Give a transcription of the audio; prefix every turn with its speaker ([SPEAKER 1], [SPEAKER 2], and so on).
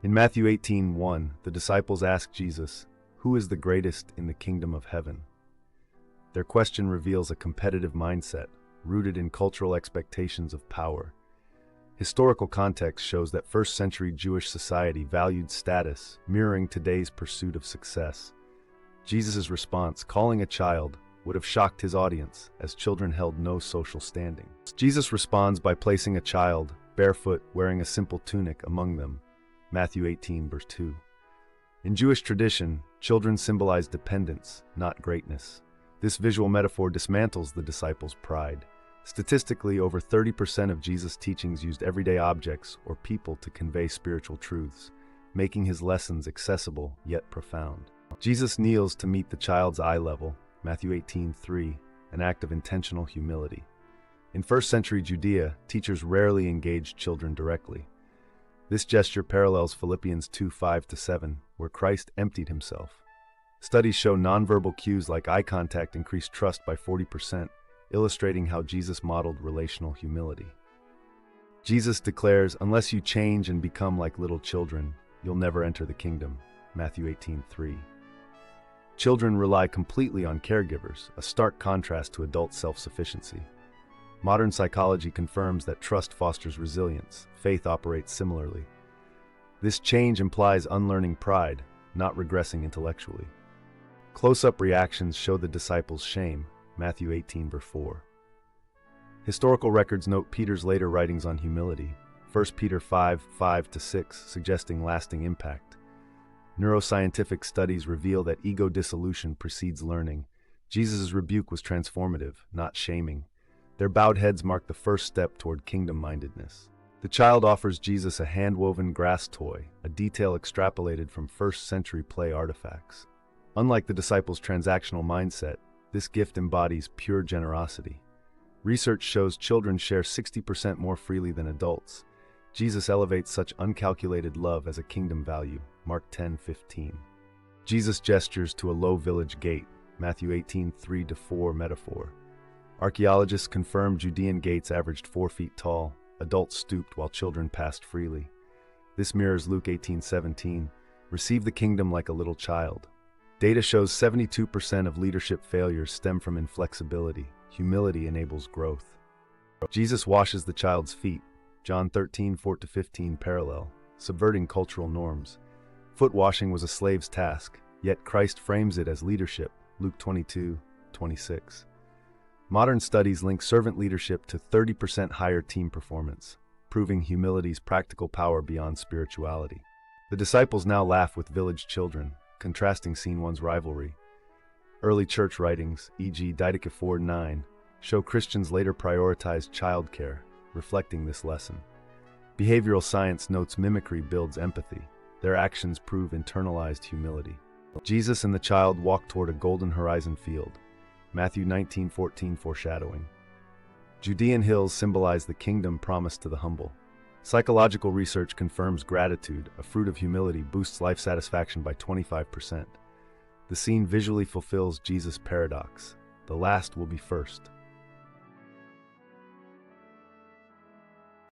[SPEAKER 1] In Matthew 18:1, the disciples ask Jesus, "Who is the greatest in the kingdom of heaven?" Their question reveals a competitive mindset, rooted in cultural expectations of power. Historical context shows that first-century Jewish society valued status, mirroring today's pursuit of success. Jesus' response, calling a child, would have shocked his audience, as children held no social standing. Jesus responds by placing a child, barefoot, wearing a simple tunic, among them. Matthew 18, verse 2. In Jewish tradition, children symbolize dependence, not greatness. This visual metaphor dismantles the disciples' pride. Statistically, over 30% of Jesus' teachings used everyday objects or people to convey spiritual truths, making his lessons accessible yet profound. Jesus kneels to meet the child's eye level, Matthew 18:3, an act of intentional humility. In first-century Judea, teachers rarely engaged children directly. This gesture parallels Philippians 2:5-7, where Christ emptied himself. Studies show nonverbal cues like eye contact increase trust by 40%, illustrating how Jesus modeled relational humility. Jesus declares, "Unless you change and become like little children, you'll never enter the kingdom." Matthew 18:3. Children rely completely on caregivers, a stark contrast to adult self-sufficiency. Modern psychology confirms that trust fosters resilience. Faith operates similarly. This change implies unlearning pride, not regressing intellectually. Close-up reactions show the disciples' shame, Matthew 18, verse 4. Historical records note Peter's later writings on humility, 1 Peter 5:5-6, suggesting lasting impact. Neuroscientific studies reveal that ego dissolution precedes learning. Jesus' rebuke was transformative, not shaming. Their bowed heads mark the first step toward kingdom-mindedness. The child offers Jesus a hand-woven grass toy, a detail extrapolated from first-century play artifacts. Unlike the disciples' transactional mindset, this gift embodies pure generosity. Research shows children share 60% more freely than adults. Jesus elevates such uncalculated love as a kingdom value, Mark 10:15. Jesus gestures to a low village gate, Matthew 18:3-4 metaphor. Archaeologists confirm Judean gates averaged 4 feet tall. Adults stooped while children passed freely. This mirrors Luke 18:17, "Receive the kingdom like a little child." Data shows 72% of leadership failures stem from inflexibility. Humility enables growth. Jesus washes the child's feet, John 13:4-15 parallel, subverting cultural norms. Foot washing was a slave's task, yet Christ frames it as leadership, Luke 22:26. Modern studies link servant leadership to 30% higher team performance, proving humility's practical power beyond spirituality. The disciples now laugh with village children, contrasting Scene 1's rivalry. Early church writings, e.g. Didache 4:9, show Christians later prioritized childcare, reflecting this lesson. Behavioral science notes mimicry builds empathy. Their actions prove internalized humility. Jesus and the child walk toward a golden horizon field, Matthew 19:14 foreshadowing. Judean hills symbolize the kingdom promised to the humble. Psychological research confirms gratitude, a fruit of humility, boosts life satisfaction by 25%. The scene visually fulfills Jesus' paradox: the last will be first.